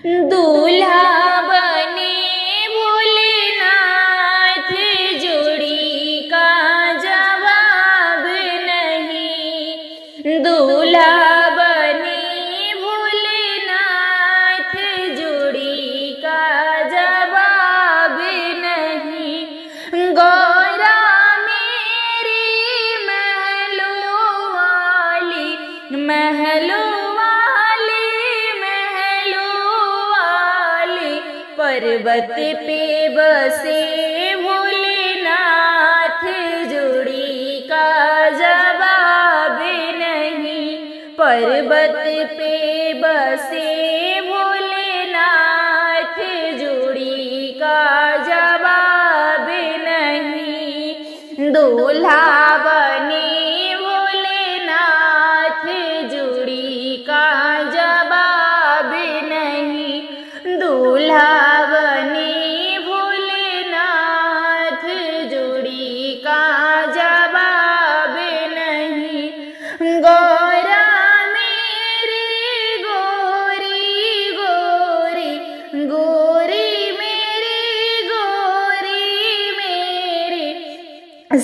दूल्हा बने भोलेनाथ, जोड़ी का जवाब नहीं। दूल्हा बने भोलेनाथ, जोड़ी का जवाब नहीं। गौरा मेरी महलों वाली, महलों वाली, महलों वाली, पर्वत पे बसे भोलेनाथ, जोड़ी का जवाब नहीं। पर्वत पे बसे भोलेनाथ, जोड़ी का जवाब नहीं। दूल्हा बने भोलेनाथ, जोड़ी का जवाब नहीं। दूल्हा बने भोलेनाथ, जोड़ी का जवाब नहीं। गौरा मेरी गोरी गोरी, गोरी मेरी गोरी मेरी,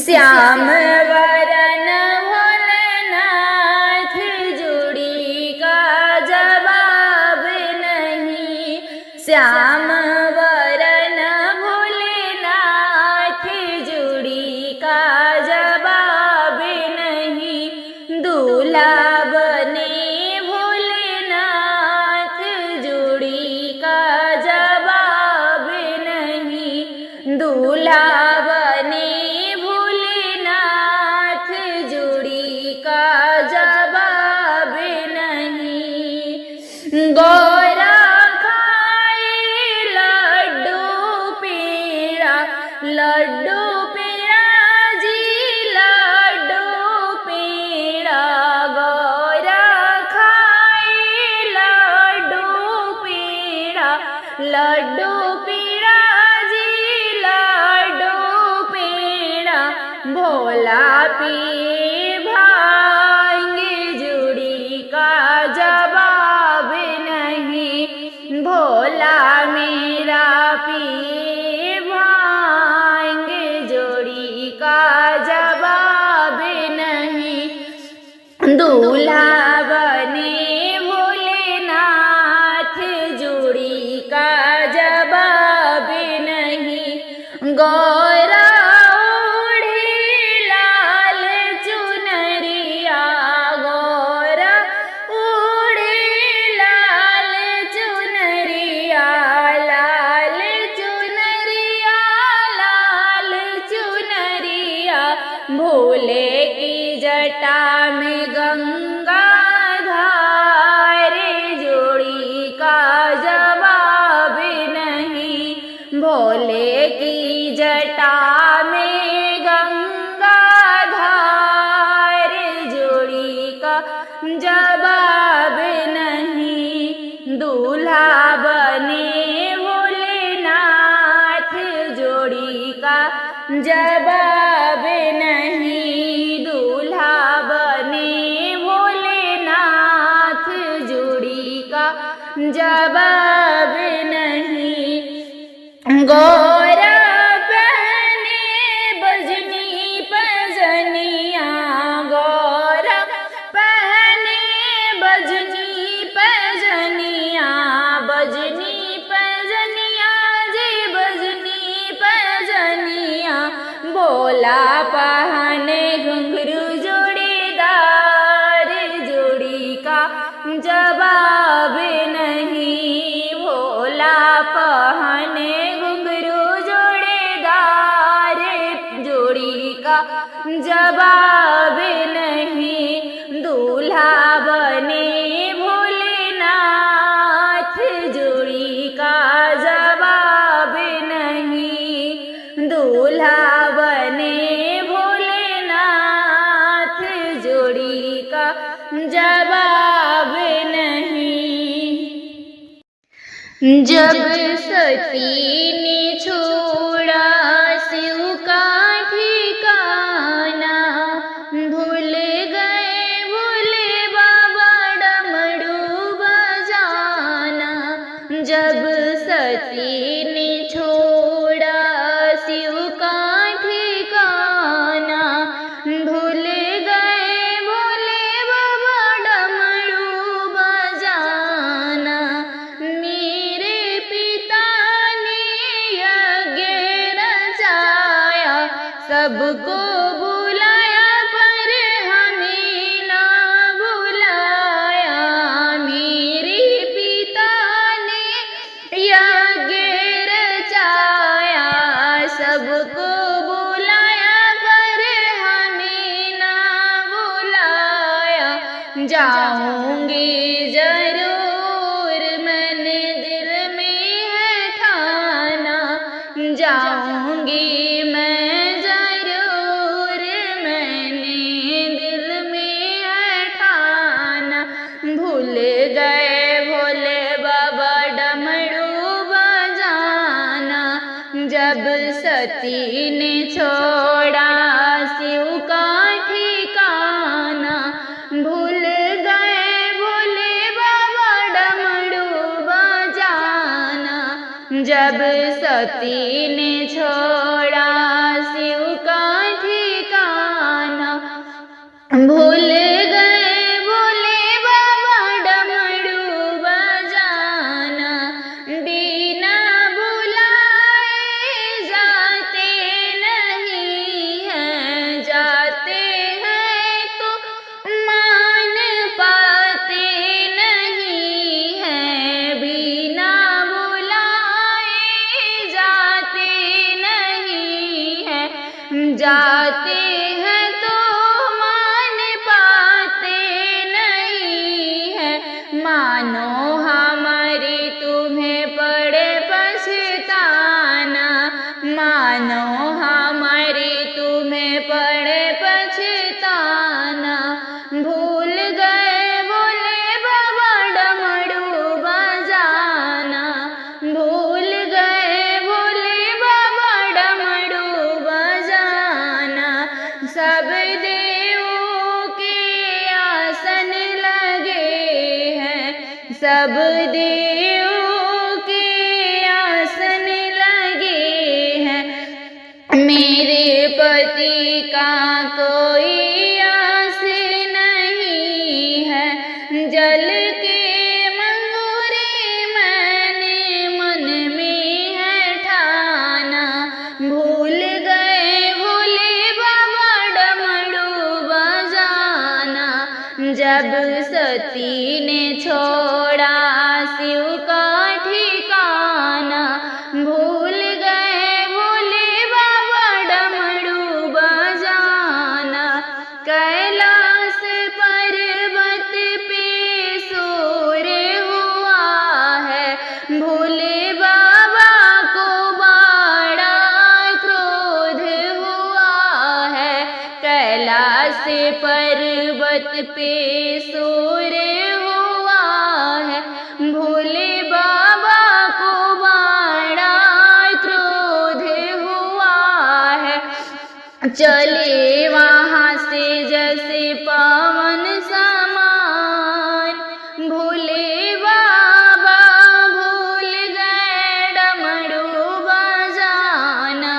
श्याम वरन भोलेनाथ, जोड़ी का जवाब नहीं। श्याम वरन भोलेनाथ, जोड़ी का जवाब नहीं। दूल्हा बने भोलेनाथ, जोड़ी का जवाब नहीं। दूल्हा बने भोलेनाथ, जोड़ी का जवाब नहीं। गौरा लड्डू पेड़ा जी, लड्डू पेड़ा। गौरा खाए लड्डू पेड़ा, लड्डू पेड़ा जी, लड्डू पेड़ा। भोला पिए भांग, जोड़ी का जवाब नहीं। भोला मेरा पिए भांग, जोड़ी का जवाब नहीं। दूल्हा बने भोलेनाथ, जोड़ी का जवाब नहीं। गौरा ओढ़े लाल चुनरिया, गौरा ओढ़े लाल चुनरिया, लाल चुनरिया, लाल चुनरिया। भोले की जटा में गंगा धार, जोड़ी का जवाब नहीं। भोले की जटा में गंगा धार, जोड़ी का जवाब नहीं। दूल्हा बने भोलेनाथ, जोड़ी का जवाब नहीं। दूल्हा बने भोलेनाथ, जोड़ी का जवाब नहीं। गौरा पहने बजनी पजनिया, गौरा पहने बजनी पजनिया, बजनी पजनिया जी, बजनी पजनिया। भोला पहने घुंघरू जोड़ीदार, जोड़ी का जवाब नहीं। भोला पहने घुंघरू जोड़ीदार, जोड़ी का जवाब नहीं। दूल्हा बने भोलेनाथ, जोड़ी का जवाब नहीं। दूल्हा बने भोलेनाथ, जोड़ी का जवाब नहीं। जब सती ने छोड़ा शिव का ठिकाना, भूल गए भोले बाबा डमरू बजाना। जब सती ने छोड़ा शिव का ठिकाना, भूल गए भोले बाबा डमरू बजाना। मेरे पिता ने यज्ञ रचाया, सबको बुलाया पर हमें ना बुलाया। मेरे पिता ने यज्ञ रचाया, सबको बुलाया पर हमें ना बुलाया। जाऊंगी जरूर मैंने दिल में है ठाना, जाऊंगी मैं जरूर मैंने दिल में है ठाना। भूल गए भोले बाबा डमरू बजाना, जब सती ने छोड़ा शिव का ठिकाना। भूल गए भोले बाबा डमरू बजाना, जब सती ने छोड़ा शिव का ठिकाना। भूल गए भोले बाबा डमरू बजाना, बिना बुलाए जाते नहीं हैं, जाते हैं तो मान पाते नहीं हैं। बिना बुलाए जाते नहीं हैं, जाते हैं तो मान पाते नहीं हैं। मानो हमारी तुम्हें पड़े पछताना, मानो हमारी तुम्हें पड़े पछताना। भूल गए भोले बाबा डमरू बजाना, भूल गए भोले बाबा डमरू बजाना। सब देवों के आसन लगे हैं, सब देवों के आसन लगे हैं। मेरे पति का कोई आस नहीं है, जल के मंगूरे मैंने मन में है ठाना। भूल गए भोले बाबा डमरू बजाना, जब सती ने छोड़ा शिव का ठिकाना। भूल गए भोले बाबा डमरू बजाना, कैलाश पर्वत पे सूर्य हुआ है। भोले बाबा को बड़ा क्रोध हुआ है, कैलाश पर्वत पे सूर्य हुआ है। भोले बाबा को बड़ा क्रोध हुआ है, चले वहाँ से जैसे पवन समान। भोले बाबा भूल गए डमरू बजाना,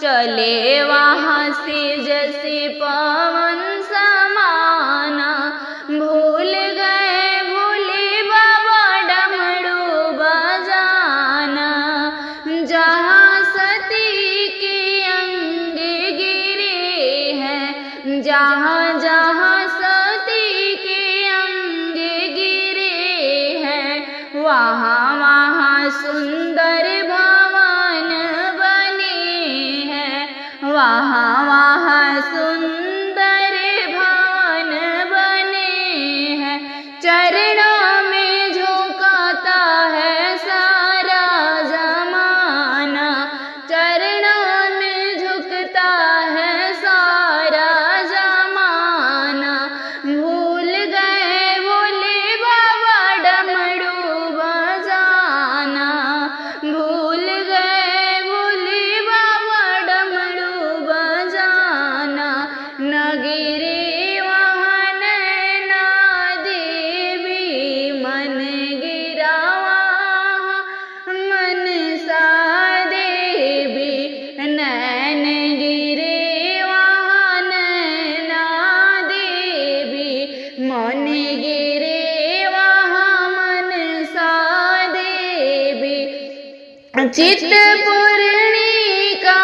चले वहाँ से जैसे पवन समाना। भूल गए भोले बाबा डमरू बजाना, जहाँ सती के अंग गिरे हैं, जहाँ जहाँ सती के अंग गिरे हैं। वहाँ वहाँ सुंदर भवन बने हैं, वहाँ वहाँ सुंदर भवन बने हैं। चरणों में झुकाता है सारा जमाना, चरणों में झुकता है सारा जमाना। भूल गए भोले बाबा डमरू बजाना, चित्तपूर्णी का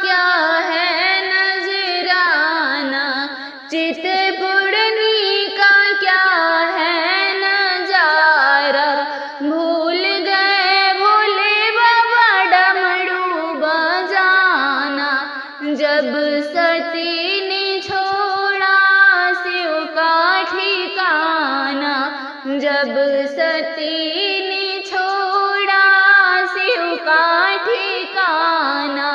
क्या है नजराना, चित्तपूर्णी का क्या है नजारा, भूल गए भोले बाबा डमरू बजाना। जब सती ने छोड़ा शिव का ठिकाना, जब सती ने छोड़ा शिव का ठिकाना,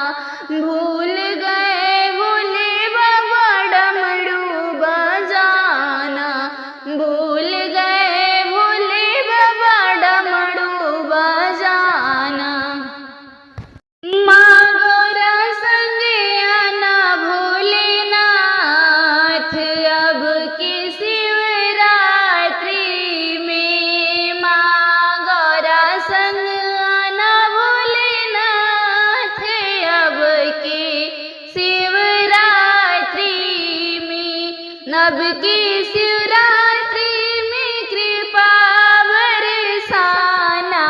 भूल गए भोले बाबा डमरू बजाना, भूल गए भोले बाबा डमरू बजाना। माँ गौरा संग आना भोलेनाथ, अब की शिवरात्रि में। माँ गौरा संग आना भोलेनाथ, अब की शिवरात्रि में। अब की शिवरात्रि में कृपा बरसाना,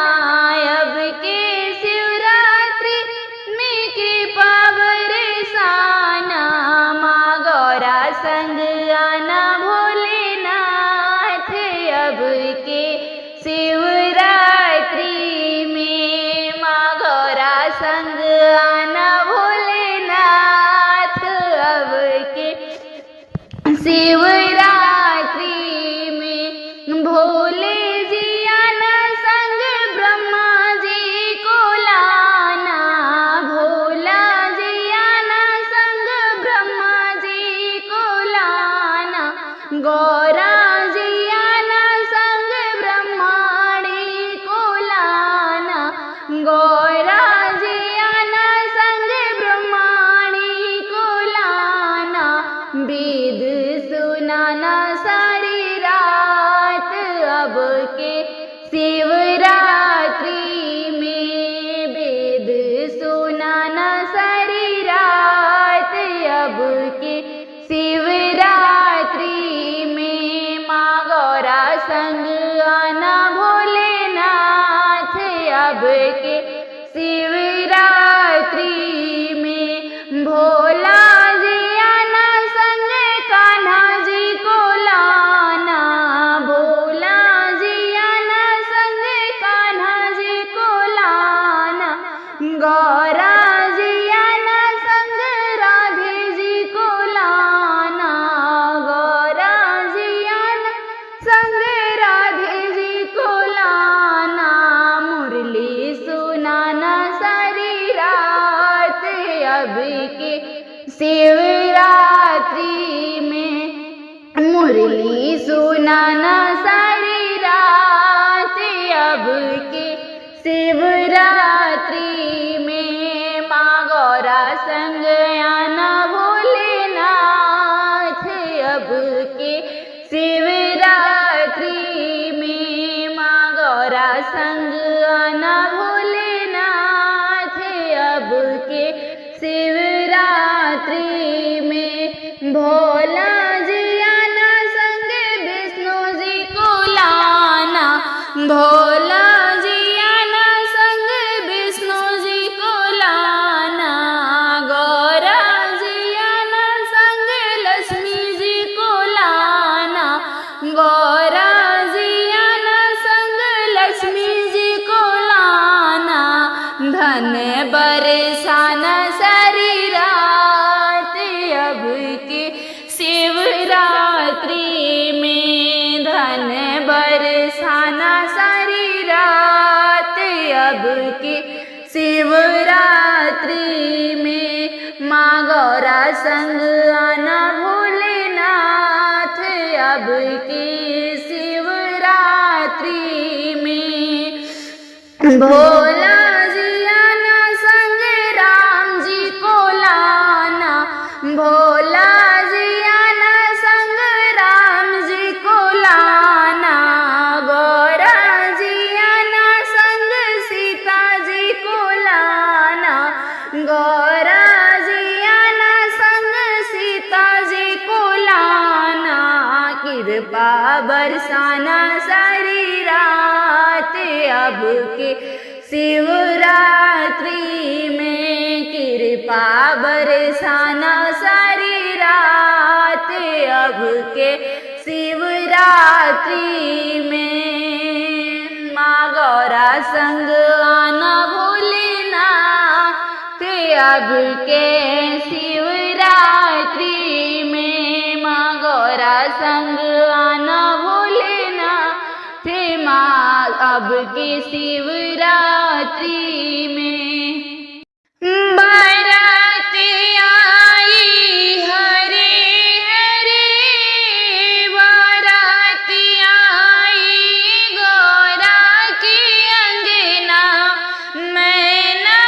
अब की शिवरात्रि में कृपा बरसाना। माँ गौरा संग आना भोलेनाथ, अब के शिवरात्रि में। माँ गौरा संग आना भोलेनाथ, अब के शिवरात्रि में। भोले जी आना संग ब्रह्मा जी को लाना, भोला जी आना संग ब्रह्मा जी को लाना। गौरा जी आना संग ब्रह्माणी को लाना, गौरा जी आना संग ब्रह्माणी को लाना। वेद सुनाना सारी रात, अब के शिवरात्रि में। वेद सुनाना सारी रात, अब के शिवरात्रि में। माँ गौरा संग आना भोलेनाथ, अब के शिवरात्रि में। भोला जी आना संग कान्हा जी को लाना, भोला जी आना संग कान्हा जी को लाना। गौरा जी आना संग राधे जी को लाना, गौरा जी आना संग राधे जी को लाना। मुरली सुनाना सारी रात, अब के शिवरात्रि में। मुरली सुनाना सारी रात, अब के शिवरात्रि में। माँ गौरा संग आना भोलेनाथ, अब के शिवरात्रि में। माँ गौरा संग आना भोलेनाथ, अब के शिवरात्रि में। भोला जी आना संग विष्णु जी को लाना, भोला जी आना संग विष्णु जी को लाना। गौरा जी आना संग लक्ष्मी जी को लाना, गौरा जी आना संग लक्ष्मी जी को लाना। धन बरसाना सारी रात, अब के शिवरात्रि में। धन बरसाना सारी रात, अब के शिवरात्रि में। माँ गौरा संग आना भोलेनाथ, अब के शिवरात्रि में। भोला जी आना संग राम जी को लाना, भोला जी आना संग राम जी को लाना। गौरा जी आना संग सीता जी को लाना, गौरा जी आना संग सीता जी को लाना। कृपा बरसाना सारी रात, अब के शिवरात्रि में कृपा बरसाना सारी रात अब के शिवरात्रि में। माँ गौरा संग आना भूलना ते अब के शिवरात्रि में। माँ गौरा संग आना भूलना थे माँ अब की शिवरात्रि में। बाराती आई हरे हरे, बाराती आई गौरा की अंगना, मैना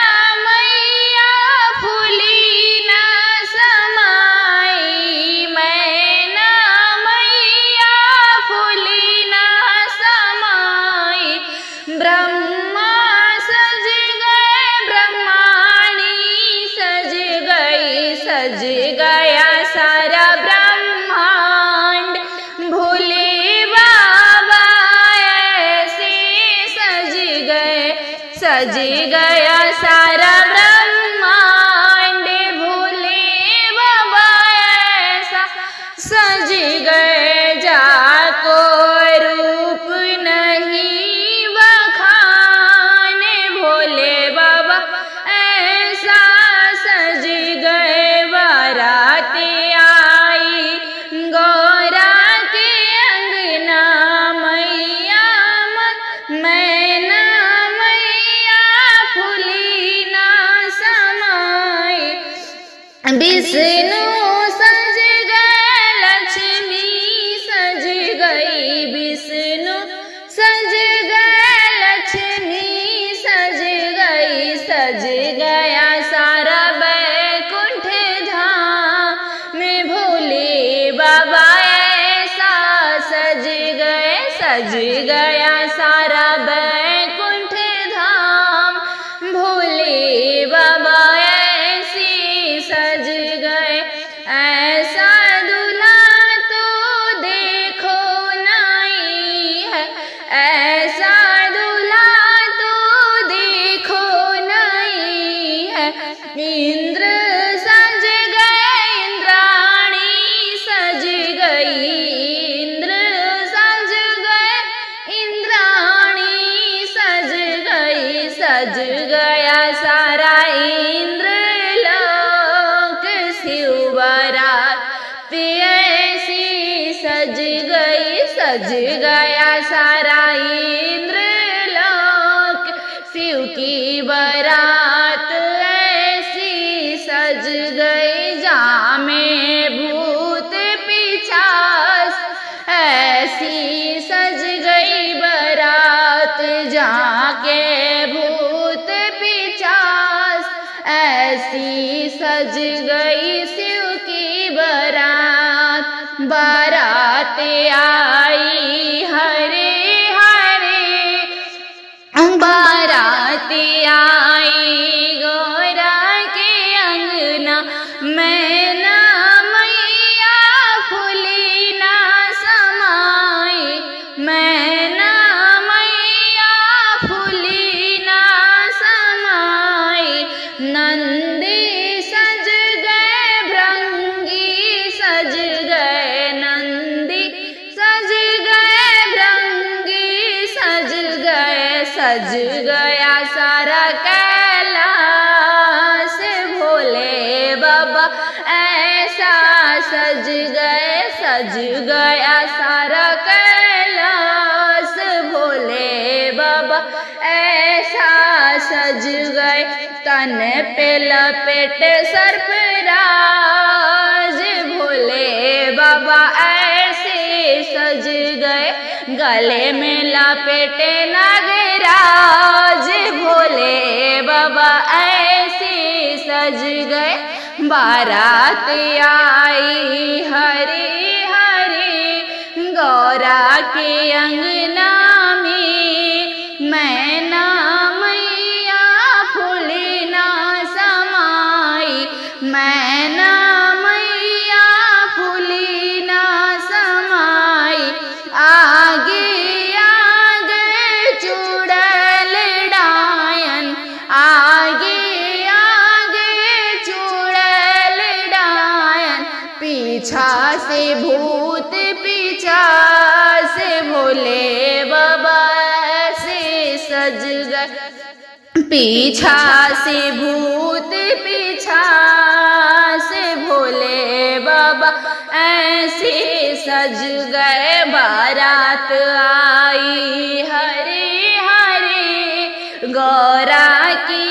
मैया फूली न समाई, मैना मैया फूली न समाई। ब्रह्मा सज गए ब्रह्माणी सज गई, सज गया सारा ब्रह्मांड। भोले बाबा ऐसे सज गए, सज गया सारा ब्रह्मांड। भोले बाबा ऐसा सज गए जाको रूप नहीं बखाने। भोले बाबा ऐसा सज गए। बाराती आई गौरा के अंगना, मैया मैना मैया फूली न समाई। विष्णु सज गए लक्ष्मी सज गई, विष्णु सज गए लक्ष्मी सज गई, सज गया सारा बैकुंठ धाम में। भोले बाबा ऐसा सज गए, सज गया सारा बैकुंठ धाम। भोले बाबा ऐसे सज गए। ऐसा दूल्हा तो देखो नहीं है, ऐसा दूल्हा तो देखो नहीं है। इंद्र सज गए इंद्राणी सज गई, इंद्र सज गए इंद्राणी सज गई, सज गया सारा इंद्र लोक। शिव बाराती ऐसी सज गई, सज गया सारा इंद्र लोक। शिव की बारात ऐसी सज गई, जहाँ में भूत पिशाच ऐसी सज गई बारात, जहाँ के भूत पिशाच ऐसी सज गई शिव की बारात। बाराती आई हरे हरे, बाराती आई गौरा के अंगना, मैना मैया फूली न समाई, मैना मैया फूली न समाई। नंदी सज गए भृंगी सज गए, नंदी सज गए भृंगी सज गए, सज गया सारा कैलाश। भोले बाबा ऐसा सज गए, सज गया सारा कैलाश। भोले बाबा ऐसा सज गए। तन पे लपेट सर्पराज, भोले बाबा ऐसे सज गए। गले में लपेटे नागराज, भोले बाबा ऐसे सज गए। बाराती आई हरे हरे, गौरा के अंगना में, मैना मैया फूली न समाई, मैना मैया फूली न समाई। आगे आगे चुड़ैल डाई पीछा से भूत पीछा से भोले बाबा ऐसे सज गए, बारात आई हरे हरे गौरा की